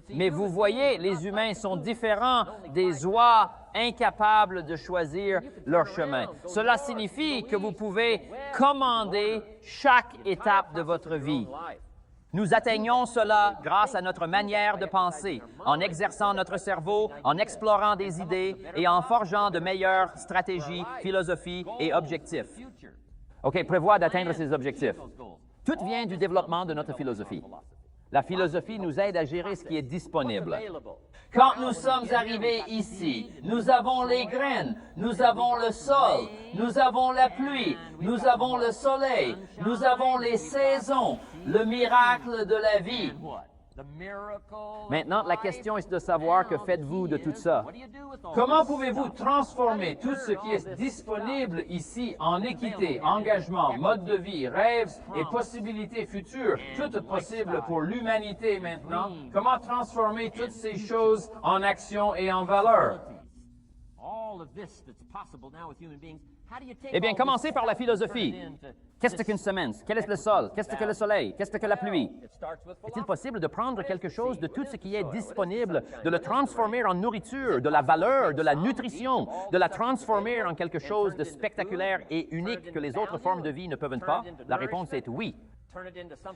Mais vous voyez, les humains sont différents des oies incapables de choisir leur chemin. Cela signifie que vous pouvez commander chaque étape de votre vie. Nous atteignons cela grâce à notre manière de penser, en exerçant notre cerveau, en explorant des idées et en forgeant de meilleures stratégies, philosophies et objectifs. OK, prévois d'atteindre ces objectifs. Tout vient du développement de notre philosophie. La philosophie nous aide à gérer ce qui est disponible. Quand nous sommes arrivés ici, nous avons les graines, nous avons le sol, nous avons la pluie, nous avons le soleil, nous avons les saisons, le miracle de la vie. Maintenant, la question est de savoir que faites-vous de tout ça. Comment pouvez-vous transformer tout ce qui est disponible ici en équité, engagement, mode de vie, rêves et possibilités futures, toutes possibles pour l'humanité maintenant? Comment transformer toutes ces choses en action et en valeur? Eh bien, commencez par la philosophie. Qu'est-ce qu'une semence? Quel est le sol? Qu'est-ce que le soleil? Qu'est-ce que la pluie? Est-il possible de prendre quelque chose de tout ce qui est disponible, de le transformer en nourriture, de la valeur, de la nutrition, de la transformer en quelque chose de spectaculaire et unique que les autres formes de vie ne peuvent pas? La réponse est oui.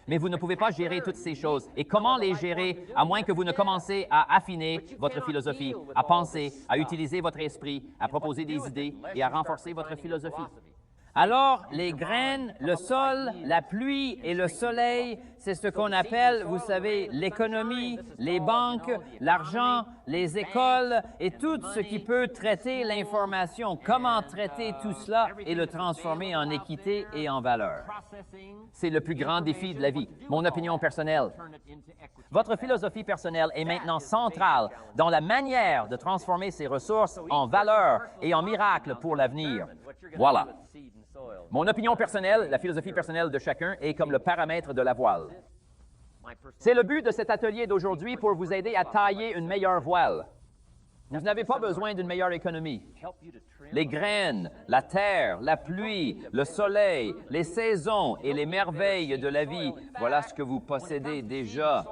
Mais vous ne pouvez pas gérer toutes ces choses. Et comment les gérer à moins que vous ne commencez à affiner votre philosophie, à penser, à utiliser votre esprit, à proposer des idées et à renforcer votre philosophie? Alors, les graines, le sol, la pluie et le soleil, c'est ce qu'on appelle, vous savez, l'économie, les banques, l'argent, les écoles et tout ce qui peut traiter l'information. Comment traiter tout cela et le transformer en équité et en valeur? C'est le plus grand défi de la vie. Mon opinion personnelle. Votre philosophie personnelle est maintenant centrale dans la manière de transformer ces ressources en valeur et en miracle pour l'avenir. Voilà. Mon opinion personnelle, la philosophie personnelle de chacun, est comme le paramètre de la voile. C'est le but de cet atelier d'aujourd'hui pour vous aider à tailler une meilleure voile. Vous n'avez pas besoin d'une meilleure économie. Les graines, la terre, la pluie, le soleil, les saisons et les merveilles de la vie, voilà ce que vous possédez déjà.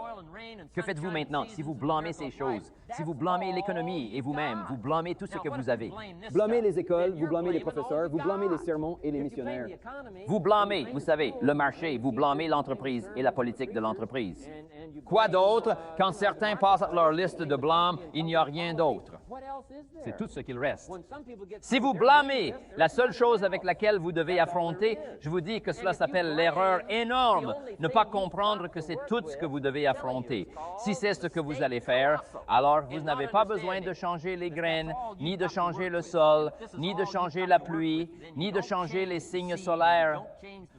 Que faites-vous maintenant si vous blâmez ces choses? Si vous blâmez l'économie et vous-même, vous blâmez tout ce que vous avez. Blâmez les écoles, vous blâmez les professeurs, vous blâmez les sermons et les missionnaires. Vous blâmez, vous savez, le marché, vous blâmez l'entreprise et la politique de l'entreprise. Quoi d'autre? Quand certains passent leur liste de blâmes, il n'y a rien d'autre. C'est tout ce qu'il reste. Si vous blâmez la seule chose avec laquelle vous devez affronter, je vous dis que cela s'appelle l'erreur énorme, ne pas comprendre que c'est tout ce que vous devez affronter. Si c'est ce que vous allez faire, alors vous n'avez pas besoin de changer les graines, ni de changer le sol, ni de changer la pluie, ni de changer les signes solaires.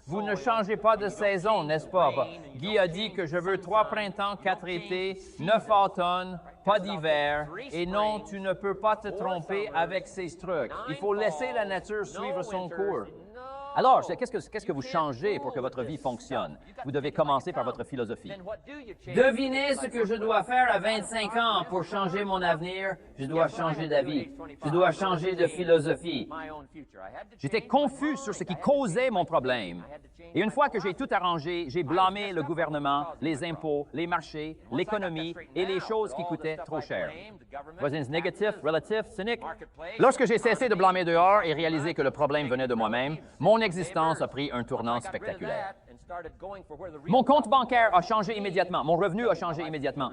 Vous ne changez pas de saison, n'est-ce pas? Guy a dit que je veux 3 printemps, 4 étés, 9 automnes, pas d'hiver. Et non, tu ne peux pas te tromper avec ces trucs. Il faut laisser la nature suivre son cours. Alors, qu'est-ce que vous changez pour que votre vie fonctionne? Vous devez commencer par votre philosophie. Devinez ce que je dois faire à 25 ans pour changer mon avenir. Je dois changer d'avis. Je dois changer de philosophie. J'étais confus sur ce qui causait mon problème. Et une fois que j'ai tout arrangé, j'ai blâmé le gouvernement, les impôts, les marchés, l'économie et les choses qui coûtaient trop cher. Voisins négatifs, relatifs, cyniques. Lorsque j'ai cessé de blâmer dehors et réalisé que le problème venait de moi-même, mon existence a pris un tournant spectaculaire. Mon compte bancaire a changé immédiatement. Mon revenu a changé immédiatement.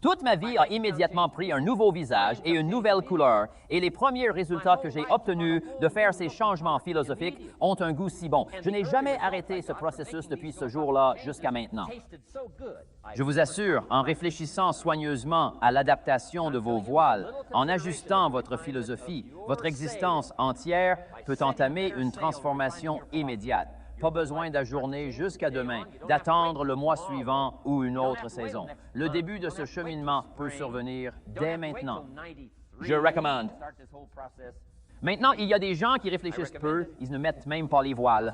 Toute ma vie a immédiatement pris un nouveau visage et une nouvelle couleur, et les premiers résultats que j'ai obtenus de faire ces changements philosophiques ont un goût si bon. Je n'ai jamais arrêté ce processus depuis ce jour-là jusqu'à maintenant. Je vous assure, en réfléchissant soigneusement à l'adaptation de vos voiles, en ajustant votre philosophie, votre existence entière peut entamer une transformation immédiate. Pas besoin d'ajourner jusqu'à demain, d'attendre le mois suivant ou une autre saison. Le début de ce cheminement peut survenir dès maintenant. Je recommande. Maintenant, il y a des gens qui réfléchissent peu, ils ne mettent même pas les voiles.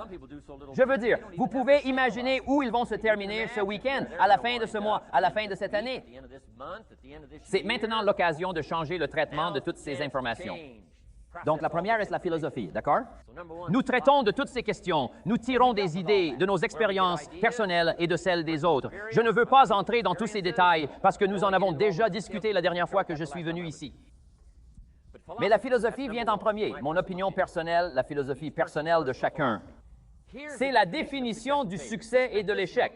Je veux dire, vous pouvez imaginer où ils vont se terminer ce week-end, à la fin de ce mois, à la fin de cette année. C'est maintenant l'occasion de changer le traitement de toutes ces informations. Donc, la première est la philosophie, d'accord? Nous traitons de toutes ces questions. Nous tirons des idées de nos expériences personnelles et de celles des autres. Je ne veux pas entrer dans tous ces détails parce que nous en avons déjà discuté la dernière fois que je suis venu ici. Mais la philosophie vient en premier. Mon opinion personnelle, la philosophie personnelle de chacun. C'est la définition du succès et de l'échec.